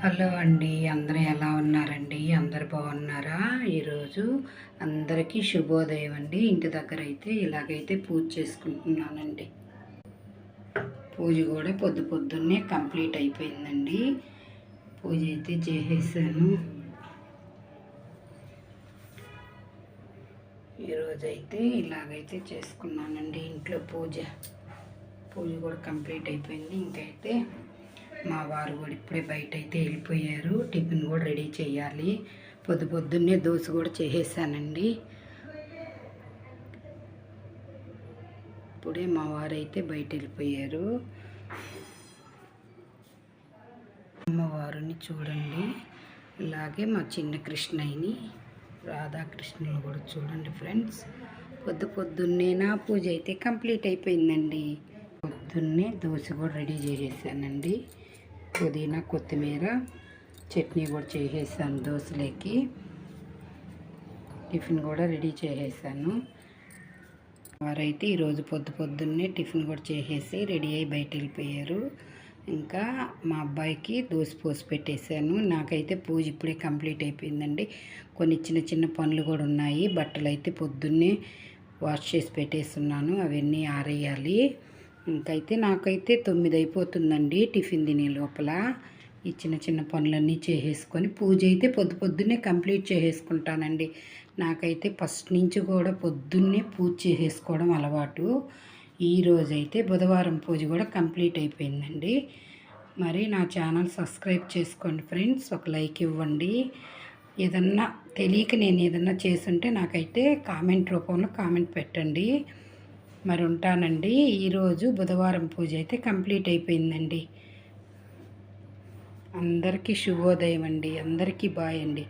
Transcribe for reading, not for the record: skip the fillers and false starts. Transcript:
Hello అండి, అందరూ ఎలా ఉన్నారండి? అందరు బాగున్నారా? ఈరోజు అందరికీ శుభోదయం అండి. ఇంటి దగ్గర అయితే ఇలాగైతే పూజ చేసుకుంటున్నానండి. పూజ కూడా పొద్దున్నే కంప్లీట్ అయిపోయిందండి. పూజ అయితే చేసేసాను. ఈరోజైతే ఇలాగైతే చేసుకున్నానండి ఇంట్లో పూజ కూడా కంప్లీట్ అయిపోయింది. ఇంకైతే మా వారు కూడా ఇప్పుడే బయట అయితే వెళ్ళిపోయారు. టిఫిన్ కూడా రెడీ చేయాలి. పొద్దున్నే దోశ కూడా చేసేసానండి. ఇప్పుడే మా వారు అయితే బయట వెళ్ళిపోయారు. అమ్మవారిని చూడండి, ఇలాగే మా చిన్న కృష్ణయ్యని రాధాకృష్ణుని కూడా చూడండి ఫ్రెండ్స్. పొద్దున్నే నా పూజ అయితే కంప్లీట్ అయిపోయిందండి. పొద్దున్నే దోశ కూడా రెడీ చేసేసానండి. పుదీనా కొత్తిమీర చట్నీ కూడా చేసేసాను దోశలోకి. టిఫిన్ కూడా రెడీ చేసేసాను. వారైతే ఈరోజు పొద్దున్నే టిఫిన్ కూడా చేసేసి రెడీ అయ్యి బయట వెళ్ళిపోయారు. ఇంకా మా అబ్బాయికి దోశ పోసి పెట్టేశాను. నాకైతే పూజ ఇప్పుడే కంప్లీట్ అయిపోయిందండి. కొన్ని చిన్న పనులు కూడా ఉన్నాయి. బట్టలు అయితే పొద్దున్నే వాష్ చేసి పెట్టేస్తున్నాను, అవన్నీ ఆరేయాలి. ఇంకైతే నాకైతే 9 అయిపోతుందండి టిఫిన్ తినే లోపల. ఈ చిన్న పనులన్నీ చేసేసుకొని పూజ అయితే పొద్దున్నే కంప్లీట్ చేసేసుకుంటానండి. నాకైతే ఫస్ట్ నుంచి కూడా పొద్దున్నే పూజ చేసేసుకోవడం అలవాటు. ఈరోజైతే బుధవారం పూజ కూడా కంప్లీట్ అయిపోయిందండి. మరి నా ఛానల్ సబ్స్క్రైబ్ చేసుకోండి ఫ్రెండ్స్, ఒక లైక్ ఇవ్వండి. ఏదన్నా తెలియక నేను ఏదన్నా చేసుంటే నాకైతే కామెంట్ రూపంలో కామెంట్ పెట్టండి. మరి ఉంటానండి. ఈరోజు బుధవారం పూజ అయితే కంప్లీట్ అయిపోయిందండి. అందరికీ శుభోదయం అండి. అందరికీ బాయ్ అండి.